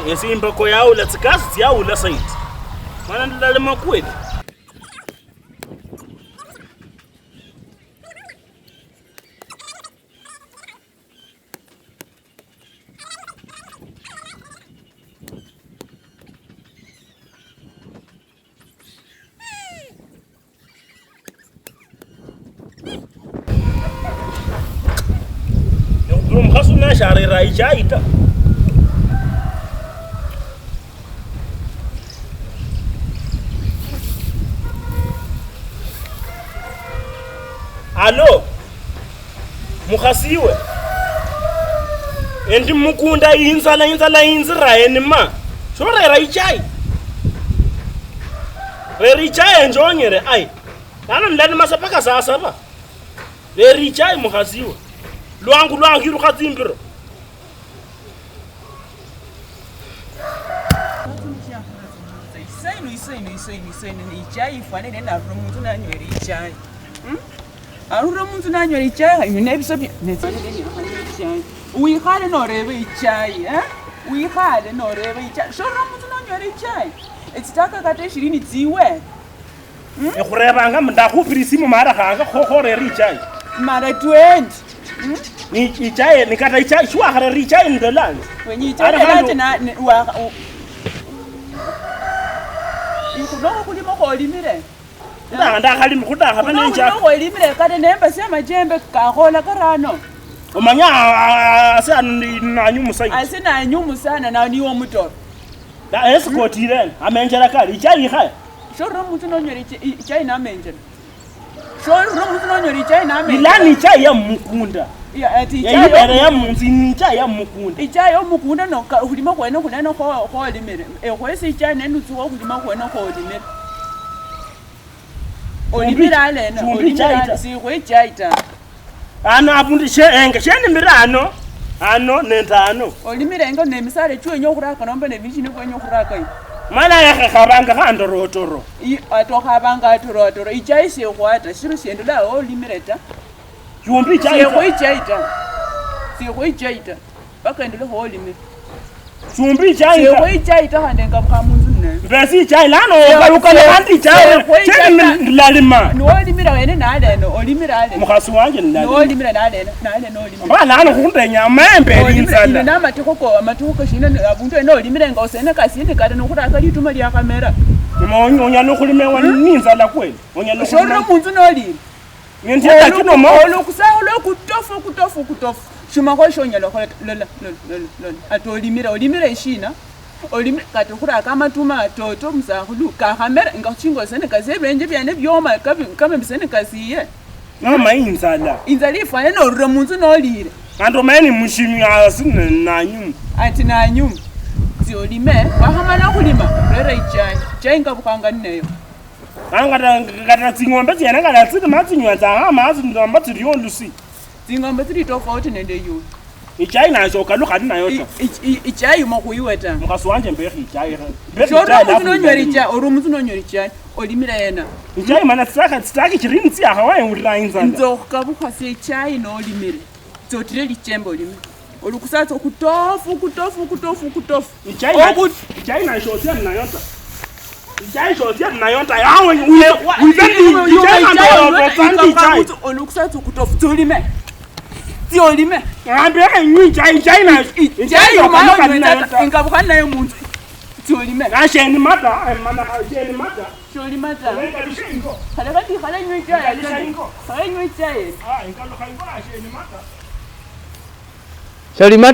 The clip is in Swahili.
Esimbako yao la tsikasi yao la site. Mana ndale makweli. Yung kaso na shari rai chaita. Alo, mukhasiwe. Endi mukunda inzala inzira yeni ma. Shore raichai. Rerichai enjonyere ai. Nana ndani masapaka sasa ba. Rerichai mukhasiwe. Luangu iru khazimbiro. Isaino ni chai fane nena rumuntu nanywera ichai. Arura muntu nanywera ichai nebisobye nezaleni ichai. Uyikhale norebe ichai, Uyikhale norebe ichai. Shora muntu nanywera ichai. Etitaka kate 20 dziwe. Ekhureba ndakhupirisimu mara khanga khokhorera ichai. Mara 20. Ni ichai nikata ichai shwa khare ichai ndolani. Wenye ichai lati na Ikudoko kulimo kholimire. Ndanga khalimi khudanga bane ichai. Ndoko kholimire kade nemba sema jembe kakhola karano. Umanya asana nanyumu sai. Asina nyumu sana na niwo mutoro. Da escotire amenjera kali ichai khaya. Shoro muntu nonyori ichai na amenjera. Shoro muntu nonyori ichai na amenjera. Ilani ichai ya mukunda. Ya ati ichai ya munzi ichai ya mukunda. Ichai yo mukunda no kulima kwena kunena kho limire. Kwesi ichai nenutsuwa kulima kwena kho limire. Olimira alena olimira si kho ichai ta. Ana abundi sheni mirano. Ano nentano. Olimira ngo nemisare chwe nyokuraka nombe nevishini kwenye kuraka. Mana ya khabanga khandorotoro. Atokhabanga atorotoro ichai se khwata shiru sendula olimireta. Yumbi ichai. Se khoichaita. Bakendele ho olimire. Yumbi ichai. Se khoichaita handenga bukhamunzu nne. Besi ichai lano kalukale kanti ichai. Cheni lalima. No olimira wene naleno olimira ale. Mukhasi wanje ndali. No olimira naleno olimira. Bana ano khundenya membe linzala. Na matoko shina abuntu eno olimira nga osene kasini kade nokuraka lituma lya kamera. Onya nokulimewa ninzala kweli. Onya nokulimewa. Shoro munzu nolimi. Ngenteka kino mo. Olukusahula kutofu. Shuma kwa shonya lola. Olimira ishina. Olimira kati kuraka amatuma toto musahulu ka kamera nga chingo sene kazebenje byane byoma kame bisene kasiye. Mama inzala. Inzali ifane no rura munzu nolire. Ando meni mushimi asine nanyum. Ati nanyum. Ziolime wahamana kulima rera ichai ngabukanga neyo. Ngata tsingombe tsena ngata tsini matsinywa tsa mazi ndamba tsiriyo lusi. Tsingombe tsiri tofauti nende yo. Ichai nazo kaluka nayo to. Ichai mo kuyiweta. Mukaso wanje mbekhi ichai. Orumuntu nonyori ichai olimira yena. Ichai mana tsaki chirini tsi hawaye urinza. Nzokabuka se ichai no olimire. Tsotire lichembe olimire. Olukusatsa kutofu. Ichai na shotia nayota. Ichai shotia nayota yawe uzeni ichai. Olukusatsa kutofu tolime. Tiolime. Ambe ichai na ichai ngabuka nayo muntu. Tiolime. Asheni mata mama asheni mata. Sholi mata. Ngashingo. Khala nywe ichai. Khala nywe ichai. Ingalo khayiba asheni mata. Sholi mata.